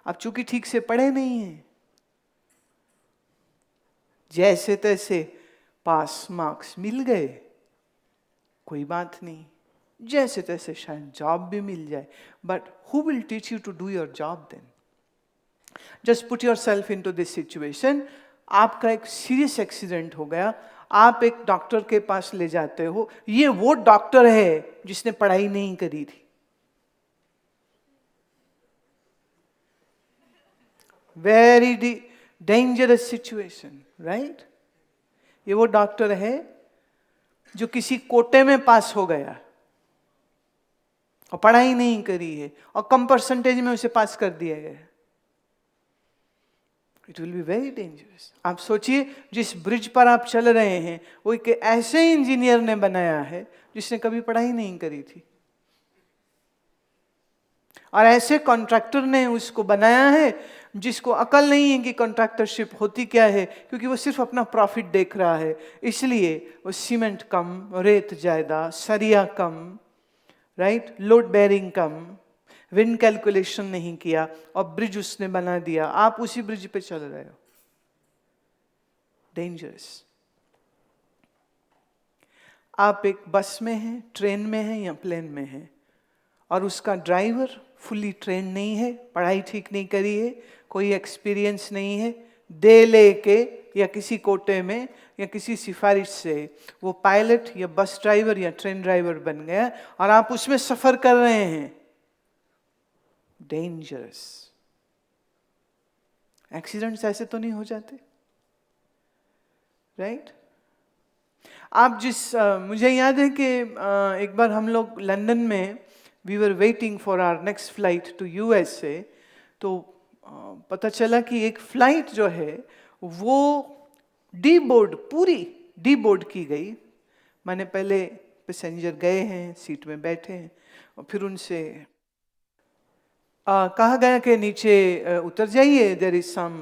आप चूंकि ठीक से पढ़े नहीं हैं, जैसे तैसे पास मार्क्स मिल गए, कोई बात नहीं, जैसे तैसे शायद जॉब भी मिल जाए, but who will teach you to do your job then? Just put yourself into this situation, आपका एक सीरियस एक्सीडेंट हो गया, आप एक डॉक्टर के पास ले जाते हो, ये वो डॉक्टर है जिसने पढ़ाई नहीं करी थी, वेरी डेंजरस सिचुएशन, राइट? ये वो डॉक्टर है जो किसी कोटे में पास हो गया और पढ़ाई नहीं करी है और कम परसेंटेज में उसे पास कर दिया गया। It will be very dangerous. आप सोचिए, जिस ब्रिज पर आप चल रहे हैं वो एक ऐसे इंजीनियर ने बनाया है जिसने कभी पढ़ाई नहीं करी थी, और ऐसे कॉन्ट्रैक्टर ने उसको बनाया है जिसको अकल नहीं है कि कॉन्ट्रैक्टरशिप होती क्या है, क्योंकि वो सिर्फ अपना प्रॉफिट देख रहा है। इसलिए वो सीमेंट कम, रेत ज्यादा, सरिया कम, राइट, लोड बेयरिंग कम, विंड कैलकुलेशन नहीं किया और ब्रिज उसने बना दिया, आप उसी ब्रिज पे चल रहे हो। डेंजरस। आप एक बस में हैं, ट्रेन में हैं या प्लेन में हैं, और उसका ड्राइवर फुली ट्रेन नहीं है, पढ़ाई ठीक नहीं करी है, कोई एक्सपीरियंस नहीं है, दे लेके या किसी कोटे में या किसी सिफारिश से वो पायलट या बस ड्राइवर या ट्रेन ड्राइवर बन गया और आप उसमें सफर कर रहे हैं। डेंजरस। एक्सीडेंट्स ऐसे तो नहीं हो जाते, राइट? आप मुझे याद है कि एक बार हम लोग लंदन में, we were waiting for our next flight to USA, तो पता चला कि एक फ्लाइट जो है वो पूरी डी बोर्ड की गई। मैंने पहले पैसेंजर गए हैं, सीट में बैठे हैं और फिर उनसे कहा गया कि नीचे उतर जाइए, there is some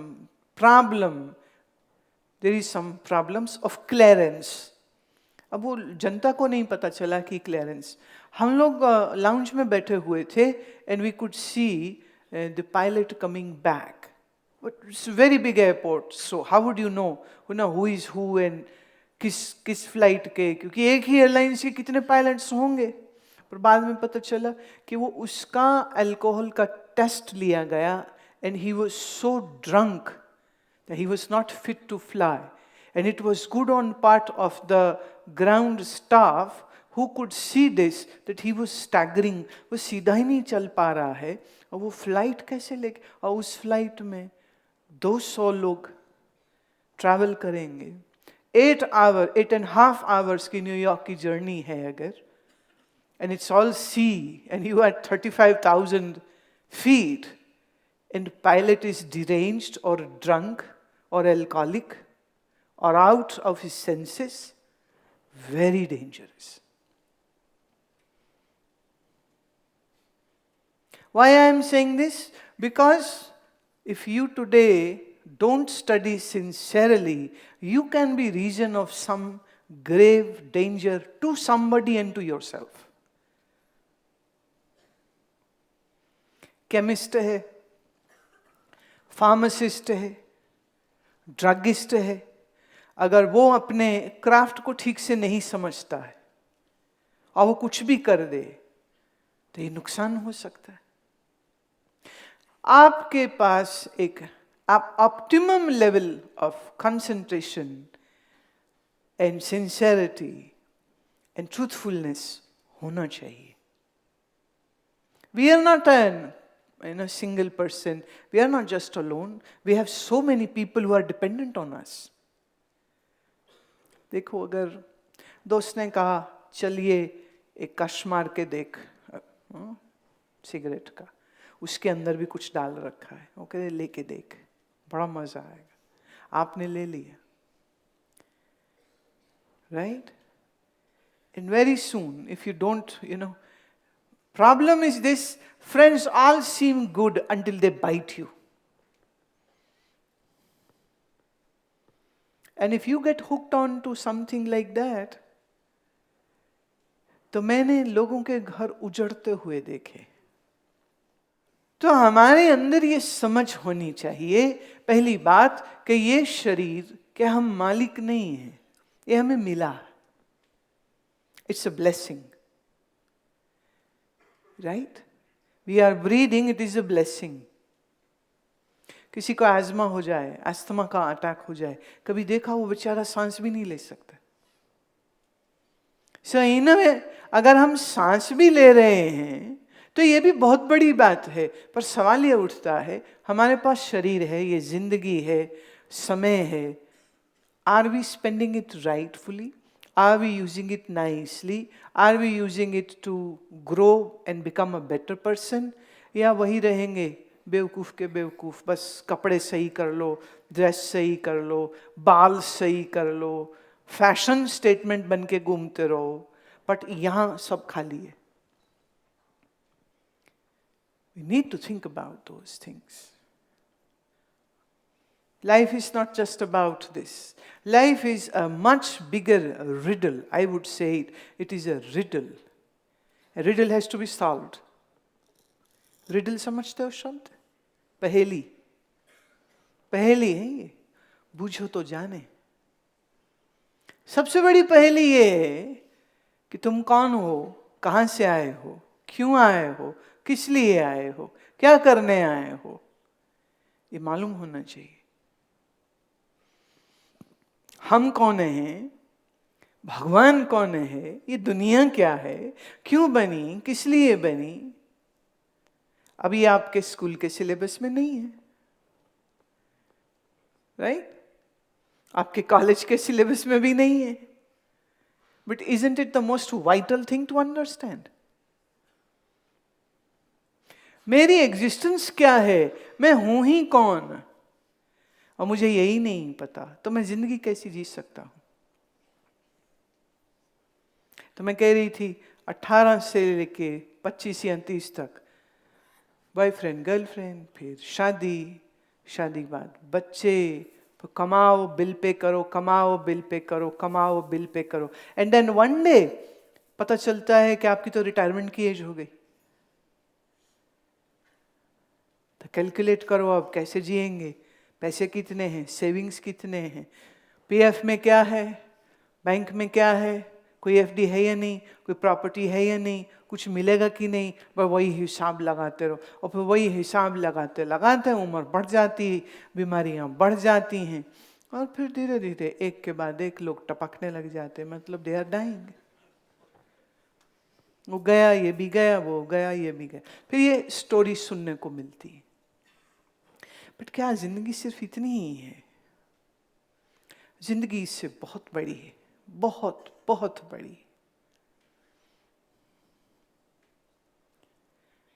problems of clearance. अब वो जनता को नहीं पता चला कि क्लियरेंस। हम लोग लाउंज में बैठे हुए थे and we could see the pilot coming back, but it's very big airport, so how would you know who is who and किस फ्लाइट के, क्योंकि एक ही एयरलाइंस के कितने पायलट्स होंगे। पर बाद में पता चला कि वो उसका अल्कोहल का टेस्ट लिया गया and he was so drunk that he was not fit to fly, and it was good on part of the ground staff who could see this, that he was staggering, वो सीधा ही नहीं चल पा रहा है और वो फ्लाइट कैसे लेके, और उस फ्लाइट में 200 लोग ट्रैवल करेंगे, 8.5 आवर्स की न्यूयॉर्क की जर्नी है अगर, and it's all sea and you are 35,000 feet and pilot is deranged or drunk or alcoholic or out of his senses, very dangerous. Why I am saying this? Because if you today don't study sincerely, you can be reason of some grave danger to somebody and to yourself. Chemist है, pharmacist है, druggist है, अगर वो अपने craft को ठीक से नहीं समझता है और वो कुछ भी कर दे तो ये नुकसान हो सकता है। आपके पास एक optimum level of concentration and sincerity and truthfulness होना चाहिए। We are not a single person, we are not just alone, we have so many people who are dependent on us. देखो, अगर दोस्त ने कहा चलिए एक कश मार के देख सिगरेट का, उसके अंदर भी कुछ डाल रखा है, वो कहे लेके देख, बड़ा मजा आएगा, आपने ले लिया, right? And very soon, if you don't, problem is this, friends all seem good until they bite you. And if you get hooked on to something like that, तो मैंने लोगों के घर उजड़ते हुए देखे। तो हमारे अंदर ये समझ होनी चाहिए, पहली बात, कि ये शरीर के हम मालिक नहीं हैं, ये हमें मिला, it's a blessing, right? We are breathing, it is a blessing. किसी को एज्मा हो जाए, अस्थमा का अटैक हो जाए, कभी देखा वो बेचारा सांस भी नहीं ले सकता। सो इनमें अगर हम सांस भी ले रहे हैं तो ये भी बहुत बड़ी बात है, पर सवाल ये उठता है, हमारे पास शरीर है, ये जिंदगी है, समय है, are we spending it rightfully? Are we using it nicely? Are we using it to grow and become a better person? या वही रहेंगे बेवकूफ़ के बेवकूफ़, बस कपड़े सही कर लो, ड्रेस सही कर लो, बाल सही कर लो, फैशन स्टेटमेंट बन के घूमते रहो, बट यहाँ सब खाली है। We need to think about those things. Life is not just about this. Life is a much bigger riddle. I would say it is a riddle. A riddle has to be solved. Riddle समझते हो शब्द? पहेली, पहेली है ये, बूझो तो जाने। सबसे बड़ी पहेली ये है कि तुम कौन हो, कहाँ से आए हो, क्यों आए हो, किस लिए आए हो, क्या करने आए हो, ये मालूम होना चाहिए। हम कौन हैं, भगवान कौन है, ये दुनिया क्या है, क्यों बनी, किस लिए बनी, अभी आपके स्कूल के सिलेबस में नहीं है, राइट? आपके कॉलेज के सिलेबस में भी नहीं है, but isn't it the most vital thing to understand? मेरी एग्जिस्टेंस क्या है, मैं हूं ही कौन, और मुझे यही नहीं पता, तो मैं जिंदगी कैसी जी सकता हूं? तो मैं कह रही थी 18 से लेके 25 या 30 तक बॉयफ्रेंड गर्लफ्रेंड, फिर शादी, शादी के बाद बच्चे, तो कमाओ बिल पे करो, कमाओ बिल पे करो, कमाओ बिल पे करो, एंड देन वन डे पता चलता है कि आपकी तो रिटायरमेंट की एज हो गई। तो कैलकुलेट करो अब कैसे जिएंगे, पैसे कितने हैं, सेविंग्स कितने हैं, पीएफ में क्या है, बैंक में क्या है, कोई एफडी है या नहीं, कोई प्रॉपर्टी है या नहीं, कुछ मिलेगा कि नहीं, बस वही हिसाब लगाते रहो, और फिर वही हिसाब लगाते लगाते उम्र बढ़ जाती है, बीमारियां बढ़ जाती हैं, और फिर धीरे धीरे एक के बाद एक लोग टपकने लग जाते हैं, मतलब दे आर डाइंग। वो गया, ये भी गया, वो गया, ये भी गया, फिर ये स्टोरी सुनने को मिलती है। बट क्या जिंदगी सिर्फ इतनी ही है? जिंदगी इससे बहुत बड़ी है, बहुत बहुत बड़ी।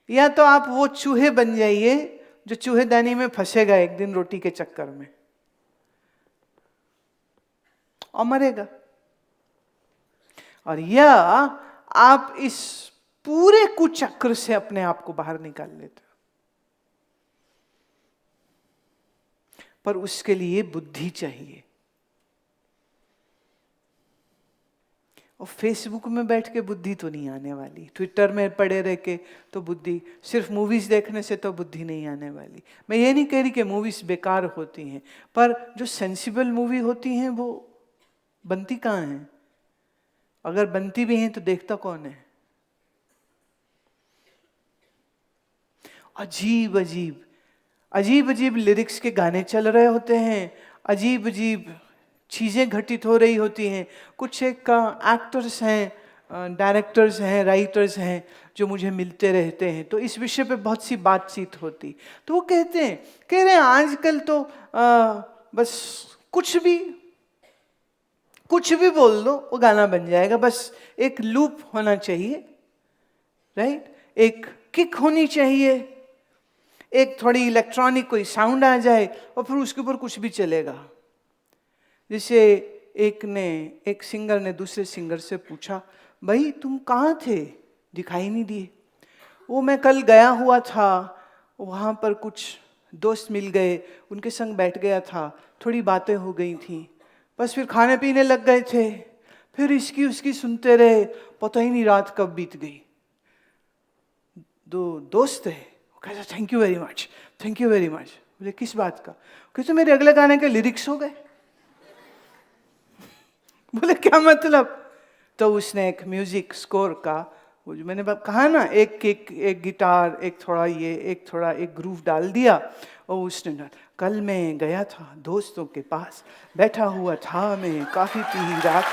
या तो आप वो चूहे बन जाइए जो चूहेदानी में फंसेगा एक दिन रोटी के चक्कर में और मरेगा, और या आप इस पूरे कुचक्र से अपने आप को बाहर निकाल लेते हो। पर उसके लिए बुद्धि चाहिए, और फेसबुक में बैठ के बुद्धि तो नहीं आने वाली, ट्विटर में पड़े रह के तो बुद्धि, सिर्फ मूवीज देखने से तो बुद्धि नहीं आने वाली। मैं ये नहीं कह रही कि मूवीज बेकार होती हैं, पर जो सेंसिबल मूवी होती हैं वो बनती कहाँ हैं? अगर बनती भी हैं तो देखता कौन है? अजीब अजीब अजीब अजीब लिरिक्स के गाने चल रहे होते हैं, अजीब अजीब चीज़ें घटित हो रही होती हैं। कुछ एक एक्टर्स हैं, डायरेक्टर्स हैं, राइटर्स हैं जो मुझे मिलते रहते हैं, तो इस विषय पे बहुत सी बातचीत होती। तो वो कह रहे हैं आजकल तो बस कुछ भी बोल दो वो गाना बन जाएगा, बस एक लूप होना चाहिए, राइट? एक किक होनी चाहिए, एक थोड़ी इलेक्ट्रॉनिक कोई साउंड आ जाए और फिर उसके ऊपर कुछ भी चलेगा। जैसे एक सिंगर ने दूसरे सिंगर से पूछा, भाई तुम कहाँ थे, दिखाई नहीं दिए। वो मैं कल गया हुआ था, वहाँ पर कुछ दोस्त मिल गए, उनके संग बैठ गया था, थोड़ी बातें हो गई थी, बस फिर खाने पीने लग गए थे, फिर इसकी उसकी सुनते रहे, पता ही नहीं रात कब बीत गई। दो दोस्त है, कहता thank you very much, thank you very much. बोले किस बात का? कहते मेरे अगले गाने के लिरिक्स हो गए। बोले क्या मतलब? तो उसने एक म्यूजिक स्कोर का, वो जो मैंने कहा ना, एक किक, एक गिटार, एक थोड़ा ये, एक थोड़ा एक ग्रूव डाल दिया, और उसने ना, कल मैं गया था दोस्तों के पास, बैठा हुआ था मैं काफी पी रात,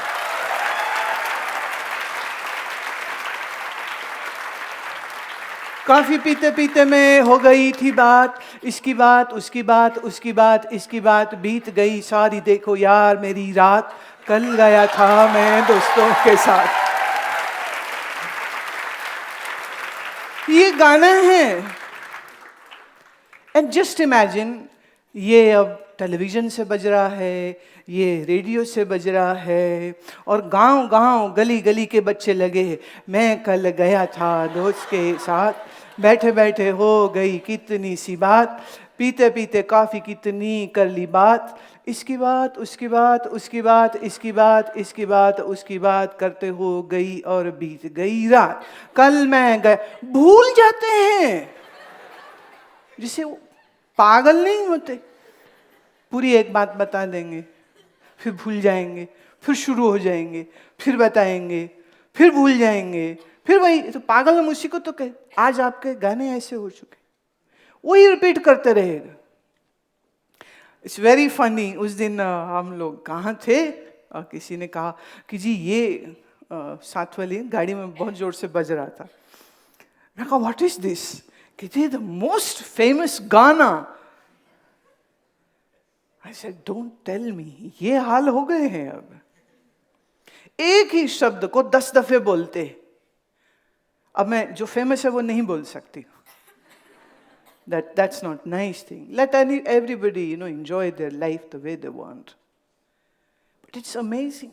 काफी पीते पीते में हो गई थी बात, इसकी बात उसकी बात, उसकी बात इसकी बात, बीत गई सारी देखो यार मेरी रात, कल गया था मैं दोस्तों के साथ। ये गाना है। एंड जस्ट इमेजिन, ये अब टेलीविजन से बज रहा है, ये रेडियो से बज रहा है, और गांव गांव गली गली के बच्चे लगे, मैं कल गया था दोस्त के साथ, बैठे बैठे हो गई कितनी सी बात, पीते पीते काफी कितनी कर ली बात, इसकी बात उसकी बात, उसकी बात इसकी बात, इसकी बात उसकी बात, करते हो गई और बीत गई रात, कल मैं गया। भूल जाते हैं, जिसे पागल नहीं होते, पूरी एक बात बता देंगे, फिर भूल जाएंगे, फिर शुरू हो जाएंगे, फिर बताएंगे, फिर भूल जाएंगे, फिर वही। तो पागल हम उसी को तो कहे। आज आपके गाने ऐसे हो चुके, वही रिपीट करते रहेगा। It's very funny. उस दिन हम लोग कहाँ थे, किसी ने कहा कि जी ये साथ वाली गाड़ी में बहुत जोर से बज रहा था। मैं कहा व्हाट इज दिस? कहते द मोस्ट फेमस गाना। I said don't tell me. ये हाल हो गए हैं अब, एक ही शब्द को 10 दफे बोलते। अब मैं जो फेमस है वो नहीं बोल सकती। That's not nice thing. Let everybody, enjoy their life the way they want. But it's amazing.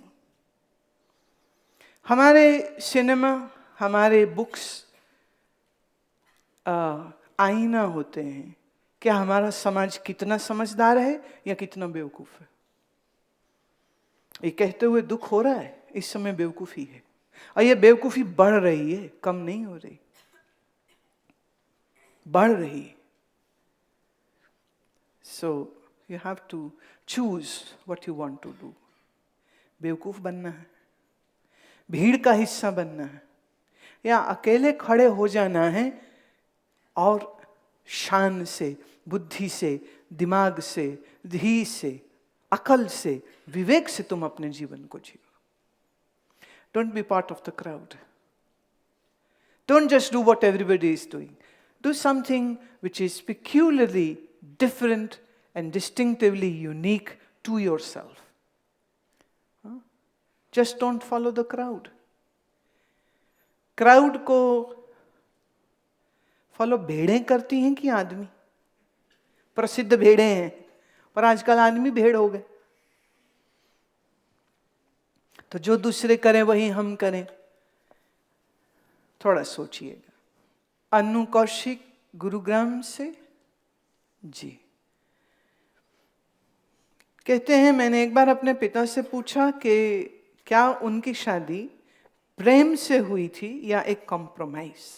हमारे सिनेमा, हमारे बुक्स आईना होते हैं। क्या हमारा समाज कितना समझदार है या कितना बेवकूफ है? ये कहते हुए दुख हो रहा है, इस समय बेवकूफी है, और ये बेवकूफी बढ़ रही है, कम नहीं हो रही, बढ़ रही है। So you have to choose what you want to do. बेवकूफ बनना है, भीड़ का हिस्सा बनना है, या अकेले खड़े हो जाना है और शान से, बुद्धि से, दिमाग से, धी से, अकल से, विवेक से तुम अपने जीवन को जियो। Don't be part of the crowd. Don't just do what everybody is doing. Do something which is peculiarly different and distinctively unique to yourself. Just don't follow the crowd. Crowd को फॉलो भेड़ें करती हैं कि आदमी? प्रसिद्ध भेड़ें हैं, पर आजकल आदमी भेड़ हो गए। तो जो दूसरे करें वही हम करें, थोड़ा सोचिएगा। अनु कौशिक, गुरुग्राम से जी कहते हैं, मैंने एक बार अपने पिता से पूछा कि क्या उनकी शादी प्रेम से हुई थी या एक कॉम्प्रोमाइज।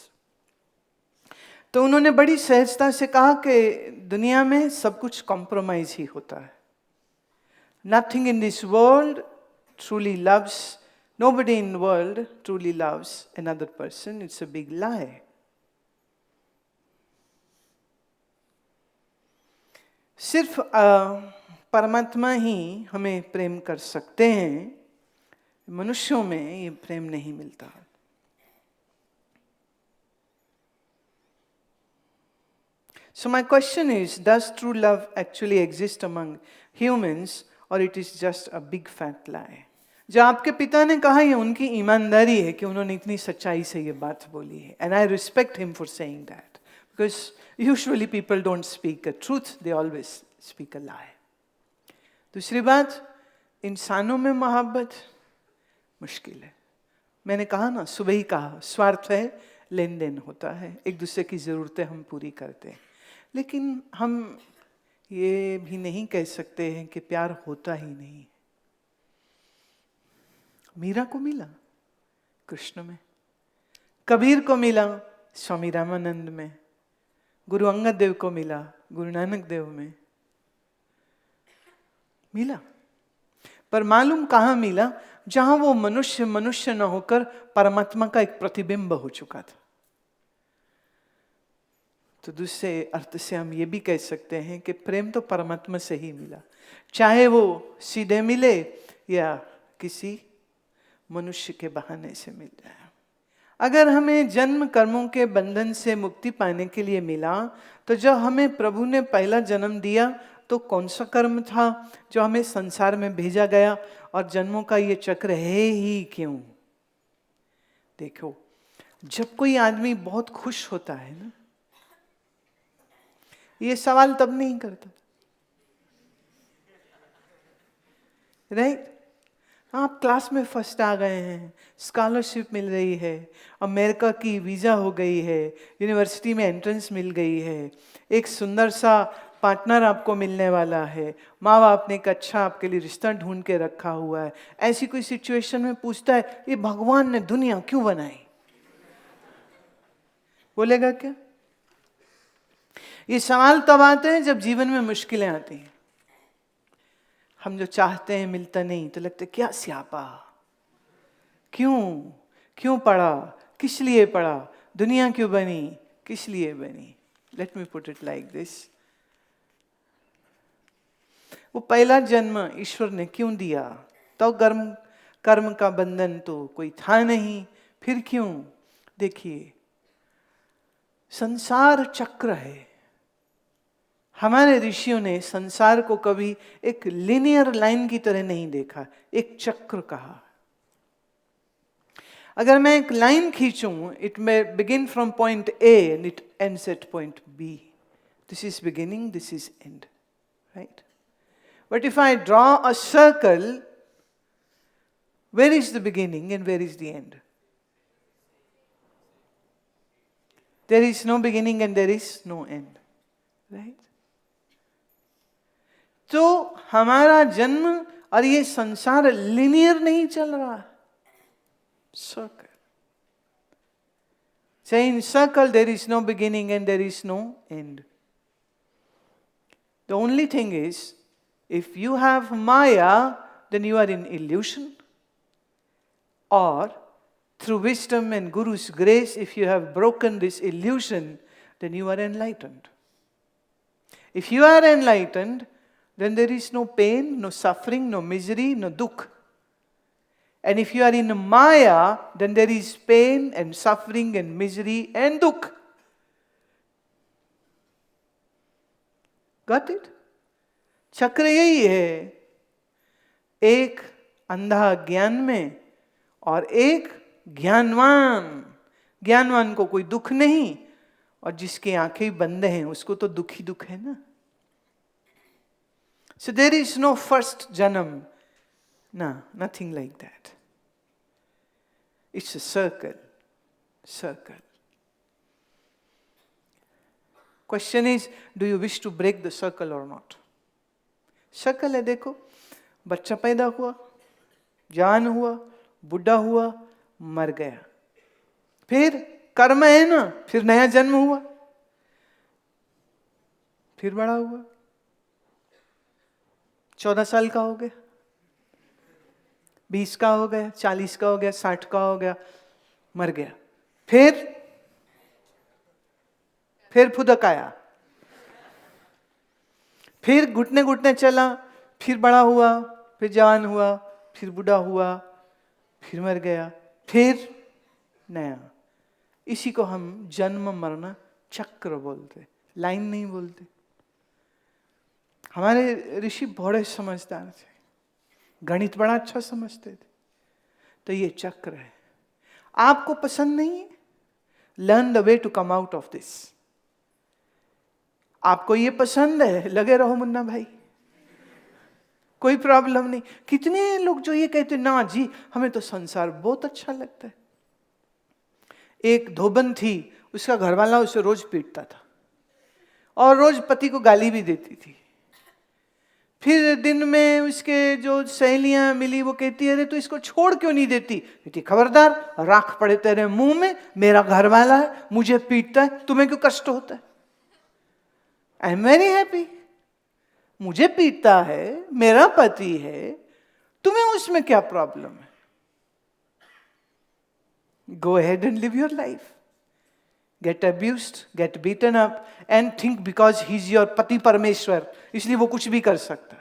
तो उन्होंने बड़ी सहजता से कहा कि दुनिया में सब कुछ कॉम्प्रोमाइज ही होता है। Nothing in this world truly loves, nobody in the world truly loves another person. It's a big lie. सिर्फ परमात्मा ही हमें प्रेम कर सकते हैं, मनुष्यों में ये प्रेम नहीं मिलता। So my question is, does true love actually exist among humans or it is just a big fat lie? जो आपके पिता ने कहा, ये उनकी ईमानदारी है कि उन्होंने इतनी सच्चाई से ये बात बोली है, and I respect him for saying that, because usually people don't speak a truth, they always speak a lie. दूसरी बात, इंसानों में मोहब्बत मुश्किल है। मैंने कहा ना, सुबह ही कहा, स्वार्थ है, लेन देन होता है, एक दूसरे की ज़रूरतें हम पूरी करते हैं, लेकिन हम ये भी नहीं कह सकते हैं कि प्यार होता ही नहीं। मीरा को मिला कृष्ण में, कबीर को मिला स्वामी रामानंद में, गुरु अंगद देव को मिला, गुरु नानक देव में मिला, पर मालूम कहाँ मिला? जहां वो मनुष्य मनुष्य न होकर परमात्मा का एक प्रतिबिंब हो चुका था। तो दूसरे अर्थ से हम ये भी कह सकते हैं कि प्रेम तो परमात्मा से ही मिला, चाहे वो सीधे मिले या किसी मनुष्य के बहाने से मिल जाए। अगर हमें जन्म कर्मों के बंधन से मुक्ति पाने के लिए मिला, तो जब हमें प्रभु ने पहला जन्म दिया तो कौन सा कर्म था जो हमें संसार में भेजा गया, और जन्मों का ये चक्र है ही क्यों? देखो, जब कोई आदमी बहुत खुश होता है ना, ये सवाल तब नहीं करता, राइट? आप क्लास में फर्स्ट आ गए हैं, स्कॉलरशिप मिल रही है, अमेरिका की वीज़ा हो गई है, यूनिवर्सिटी में एंट्रेंस मिल गई है, एक सुंदर सा पार्टनर आपको मिलने वाला है, माँ बाप ने एक अच्छा आपके लिए रिश्ता ढूंढ के रखा हुआ है। ऐसी कोई सिचुएशन में पूछता है, ये भगवान ने दुनिया क्यों बनाई? बोलेगा क्या? ये सवाल तब आते हैं जब जीवन में मुश्किलें आती हैं। हम जो चाहते हैं मिलता नहीं, तो लगता है क्या स्यापा, क्यों पढ़ा, किस लिए पढ़ा, दुनिया क्यों बनी, किस लिए बनी? Let me put it like this, वो पहला जन्म ईश्वर ने क्यों दिया? तो कर्म का बंधन तो कोई था नहीं, फिर क्यों? देखिए, संसार चक्र है। हमारे ऋषियों ने संसार को कभी एक लिनियर लाइन की तरह नहीं देखा, एक चक्र कहा। अगर मैं एक लाइन खींचूं, it may begin from point A and it ends at point B. This is beginning, this is end, right? But if I draw a circle, where is the beginning and where is the end? There is no beginning and there is no end, right? तो हमारा जन्म और ये संसार linear नहीं चल रहा, circle. So in circle there is no beginning and there is no end. The only thing is, if you have Maya, then you are in illusion. Or through wisdom and Guru's grace, if you have broken this illusion, then you are enlightened. If you are enlightened, then there is no pain, no suffering, no misery, no dukh. And if you are in Maya, then there is pain and suffering and misery and dukh. Got it? चक्र यही है, एक अंधा ज्ञान में और एक ज्ञानवान को कोई दुख नहीं, और जिसकी आंखें बंद हैं उसको तो दुख ही दुख है ना. So there is no first janam. No, nothing like that. It's a circle. Question is, do you wish to break the circle or not? Circle है, देखो, बच्चा पैदा हुआ, जवान हुआ, बुढ़ा हुआ, मर गया, फिर कर्म है ना, फिर नया जन्म हुआ, फिर बड़ा हुआ, 14 साल का हो गया, 20 का हो गया, 40 का हो गया, 60 का हो गया, मर गया, फिर फुदक आया, फिर घुटने चला, फिर बड़ा हुआ, फिर जवान हुआ, फिर बूढ़ा हुआ, फिर मर गया, फिर नया. इसी को हम जन्म मरण चक्र बोलते, लाइन नहीं बोलते. हमारे ऋषि बड़े समझदार थे, गणित बड़ा अच्छा समझते थे. तो ये चक्र है. आपको पसंद नहीं है, learn the way to come out of this. आपको ये पसंद है, लगे रहो मुन्ना भाई, कोई प्रॉब्लम नहीं. कितने लोग जो ये कहते ना जी हमें तो संसार बहुत अच्छा लगता है. एक धोबन थी, उसका घरवाला उसे रोज पीटता था और रोज पति को गाली भी देती थी. फिर दिन में उसके जो सहेलियां मिली, वो कहती है अरे तो इसको छोड़ क्यों नहीं देती? कहती खबरदार, राख पड़े तेरे मुंह में, मेरा घरवाला है, मुझे पीटता है, तुम्हें क्यों कष्ट होता है? I am very happy. मुझे पीटता है, मेरा पति है, तुम्हें उसमें क्या प्रॉब्लम है? Go ahead and live your life. Get abused, get beaten up and think because he's your पति परमेश्वर इसलिए वो कुछ भी कर सकता।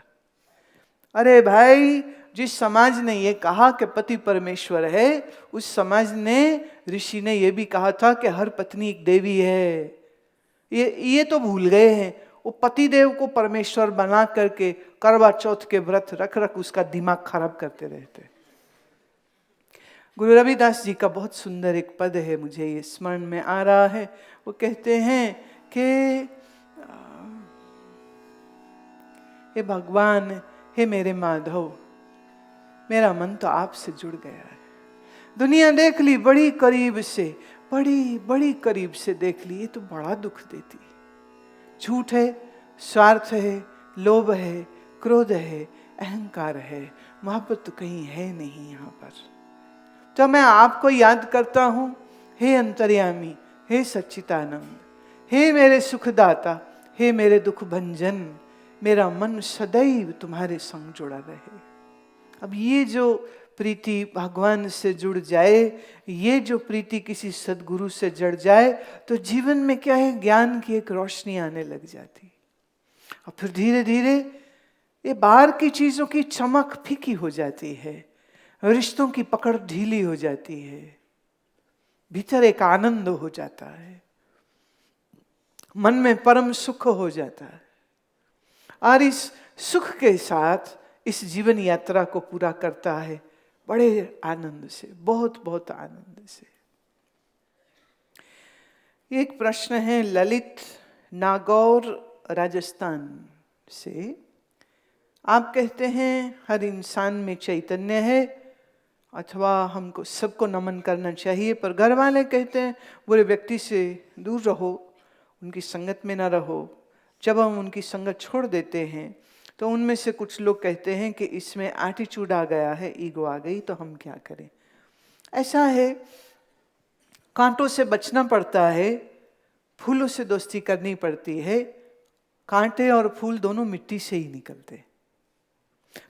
अरे भाई, जिस समाज ने ये कहा कि पति परमेश्वर है, उस समाज ने, ऋषि ने ये भी कहा था कि हर पत्नी एक देवी है। ये तो भूल गए हैं। वो पति देव को परमेश्वर बना करके करवा चौथ के व्रत रख रख उसका दिमाग खराब करते रहते। गुरु रविदास जी का बहुत सुंदर एक पद है, मुझे ये स्मरण में आ रहा है। वो कहते हैं कि हे भगवान, हे मेरे माधव, मेरा मन तो आपसे जुड़ गया है। दुनिया देख ली बड़ी करीब से, बड़ी करीब से देख ली, ये तो बड़ा दुख देती। झूठ है, स्वार्थ है, लोभ है, क्रोध है, अहंकार है, मोहब्बत तो कहीं है नहीं यहाँ पर। तो मैं आपको याद करता हूँ, हे अंतर्यामी, हे सच्चिदानंद, हे मेरे सुखदाता, हे मेरे दुख भंजन, मेरा मन सदैव तुम्हारे संग जुड़ा रहे। अब ये जो प्रीति भगवान से जुड़ जाए, ये जो प्रीति किसी सदगुरु से जड़ जाए, तो जीवन में क्या है, ज्ञान की एक रोशनी आने लग जाती। और फिर धीरे धीरे ये बाहर की चीजों की चमक फीकी हो जाती है, रिश्तों की पकड़ ढीली हो जाती है, भीतर एक आनंद हो जाता है, मन में परम सुख हो जाता है। और इस सुख के साथ इस जीवन यात्रा को पूरा करता है बड़े आनंद से, बहुत बहुत आनंद से। एक प्रश्न है ललित नागौर राजस्थान से। आप कहते हैं हर इंसान में चैतन्य है अथवा हमको सबको नमन करना चाहिए, पर घर वाले कहते हैं बुरे व्यक्ति से दूर रहो, उनकी संगत में ना रहो। जब हम उनकी संगत छोड़ देते हैं तो उनमें से कुछ लोग कहते हैं कि इसमें एटीट्यूड आ गया है, ईगो आ गई, तो हम क्या करें? ऐसा है, कांटों से बचना पड़ता है, फूलों से दोस्ती करनी पड़ती है। कांटे और फूल दोनों मिट्टी से ही निकलते,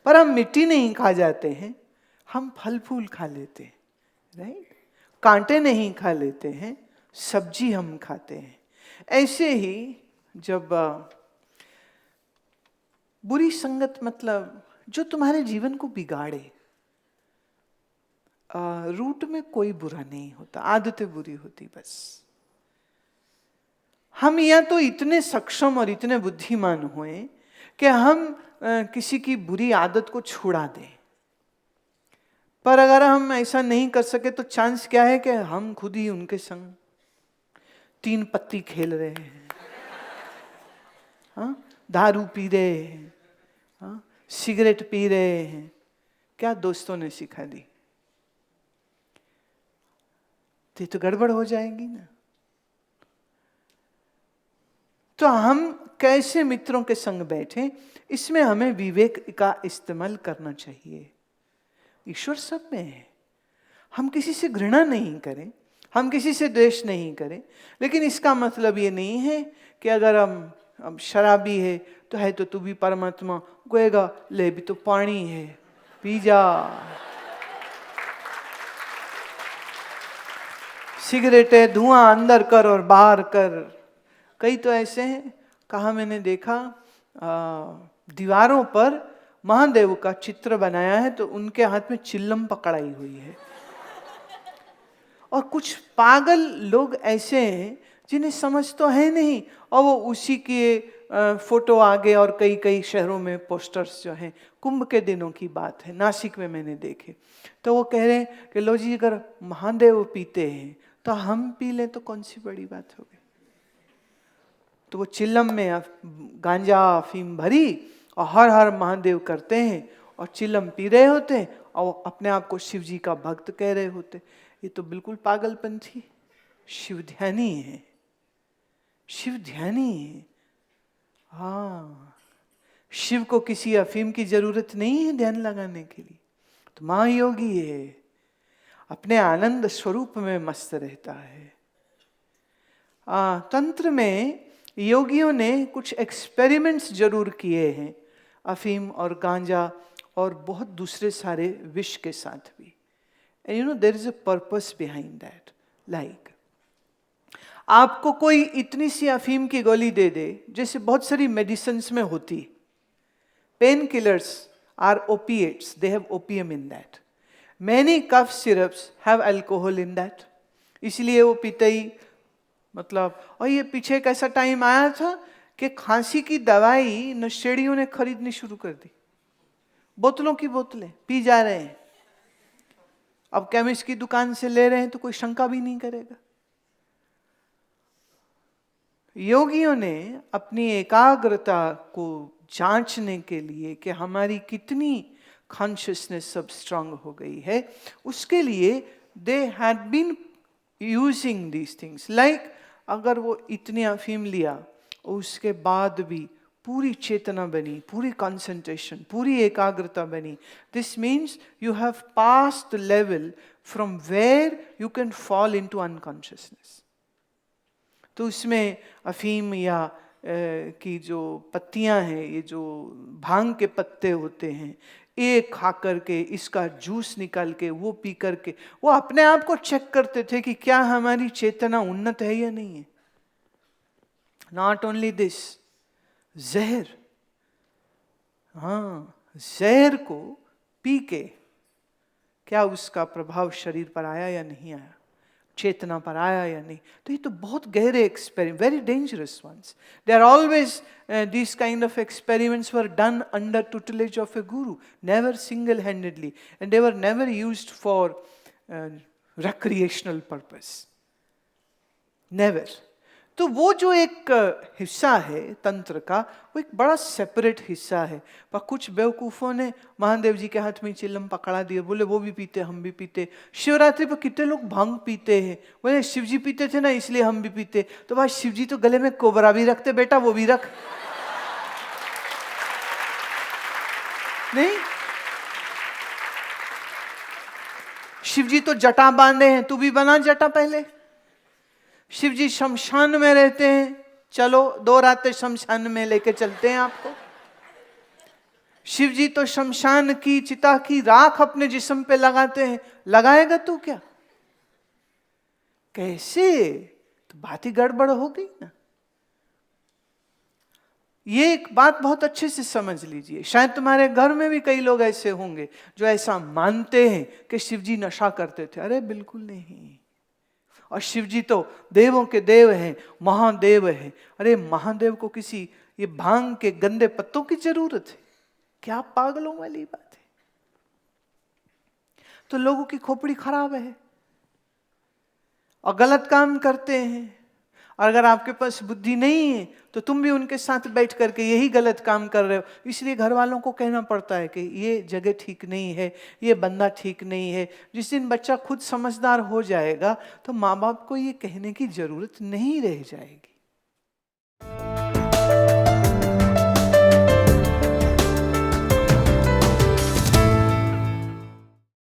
पर हम मिट्टी नहीं खा जाते हैं, हम फल फूल खा लेते हैं, राइट? कांटे नहीं खा लेते हैं, सब्जी हम खाते हैं। ऐसे ही जब बुरी संगत, मतलब जो तुम्हारे जीवन को बिगाड़े, रूट में कोई बुरा नहीं होता, आदतें बुरी होती बस। हम या तो इतने सक्षम और इतने बुद्धिमान हुए कि हम किसी की बुरी आदत को छुड़ा दें, पर अगर हम ऐसा नहीं कर सके तो चांस क्या है कि हम खुद ही उनके संग तीन पत्ती खेल रहे हैं, हाँ, दारू पी रहे हैं, हाँ, सिगरेट पी रहे हैं। क्या दोस्तों ने सिखा दी? तो गड़बड़ हो जाएगी ना। तो हम कैसे मित्रों के संग बैठें, इसमें हमें विवेक का इस्तेमाल करना चाहिए। ईश्वर सब में है, हम किसी से घृणा नहीं करें, हम किसी से द्वेष नहीं करें, लेकिन इसका मतलब ये नहीं है कि अगर हम शराबी है तो तू भी परमात्मा कहेगा, ले भी तो पानी है, पी जा। सिगरेट है, धुआं अंदर कर और बाहर कर। कई तो ऐसे हैं, कहा मैंने देखा, दीवारों पर महादेव का चित्र बनाया है तो उनके हाथ में चिल्लम पकड़ाई हुई है। और कुछ पागल लोग ऐसे हैं जिन्हें समझ तो है नहीं, और वो उसी के फोटो आगे, और कई कई शहरों में पोस्टर्स जो हैं, कुंभ के दिनों की बात है, नासिक में मैंने देखे, तो वो कह रहे हैं कि लो जी, अगर महादेव पीते हैं तो हम पी लें तो कौन सी बड़ी बात हो गई। तो वो चिल्लम में गांजा अफीम भरी और हर हर महादेव करते हैं और चिल्लम पी रहे होते हैं और अपने आप को शिव जी का भक्त कह रहे होते। ये तो बिल्कुल पागलपंथी। शिव ध्यानी है, शिव ध्यानी है। हाँ, शिव को किसी अफीम की जरूरत नहीं है ध्यान लगाने के लिए, तो महायोगी है, अपने आनंद स्वरूप में मस्त रहता है। तंत्र में योगियों ने कुछ एक्सपेरिमेंट्स जरूर किए हैं अफीम और गांजा और बहुत दूसरे सारे विष के साथ भी। And you know there is a purpose behind that. Like आपको कोई इतनी सी अफीम की गोली दे दे जैसे बहुत सारी मेडिसिन्स में होती। Pain killers are opiates, they have opium in that. Many cough syrups have alcohol in that, इसलिए वो पीते ही मतलब। और ये पीछे एक ऐसा टाइम आया था कि खांसी की दवाई नशेड़ियों ने खरीदनी शुरू कर दी, बोतलों की बोतलें पी जा रहे हैं। अब केमिस्ट की दुकान से ले रहे हैं तो कोई शंका भी नहीं करेगा। योगियों ने अपनी एकाग्रता को जांचने के लिए कि हमारी कितनी कॉन्शियसनेस सब स्ट्रांग हो गई है, उसके लिए they had been using these things. Like अगर वो इतनी अफीम लिया उसके बाद भी पूरी चेतना बनी, पूरी कंसंट्रेशन, पूरी एकाग्रता बनी, this means you have passed the level from where you can fall into unconsciousness. तो इसमें अफीम या की जो पत्तियां हैं, ये जो भांग के पत्ते होते हैं, एक खा करके इसका जूस निकाल के वो पी करके वो अपने आप को चेक करते थे कि क्या हमारी चेतना उन्नत है या नहीं है। नॉट ओनली दिस, जहर, हाँ, जहर को पी के क्या उसका प्रभाव शरीर पर आया या नहीं आया, चेतना पर आया या नहीं। तो ये तो बहुत गहरे experiment, very dangerous ones. They are always these kind of experiments were done under tutelage of a guru, never single handedly, and they were never used for recreational purpose, never। तो वो जो एक हिस्सा है तंत्र का, वो एक बड़ा सेपरेट हिस्सा है। पर कुछ बेवकूफ़ों ने महादेव जी के हाथ में चिल्लम पकड़ा दिए, बोले वो भी पीते हम भी पीते। शिवरात्रि पर कितने लोग भांग पीते हैं, बोले शिव जी पीते थे ना इसलिए हम भी पीते। तो भाई शिव जी तो गले में कोबरा भी रखते, बेटा वो भी रख। नहीं, शिव जी तो जटा बांधे हैं, तू भी बना जटा पहले। शिव जी शमशान में रहते हैं, चलो 2 रातें शमशान में लेके चलते हैं आपको। शिव जी तो शमशान की चिता की राख अपने जिस्म पे लगाते हैं, लगाएगा तू क्या? कैसे? तो बात ही गड़बड़ हो गई ना। ये एक बात बहुत अच्छे से समझ लीजिए। शायद तुम्हारे घर में भी कई लोग ऐसे होंगे जो ऐसा मानते हैं कि शिव जी नशा करते थे। अरे बिल्कुल नहीं। और शिव जी तो देवों के देव हैं, महादेव हैं। अरे महादेव को किसी ये भांग के गंदे पत्तों की जरूरत है? क्या पागलों वाली बात है। तो लोगों की खोपड़ी खराब है और गलत काम करते हैं। और अगर आपके पास बुद्धि नहीं है तो तुम भी उनके साथ बैठ करके यही गलत काम कर रहे हो। इसलिए घर वालों को कहना पड़ता है कि ये जगह ठीक नहीं है, ये बंदा ठीक नहीं है। जिस दिन बच्चा खुद समझदार हो जाएगा तो माँ बाप को ये कहने की जरूरत नहीं रह जाएगी।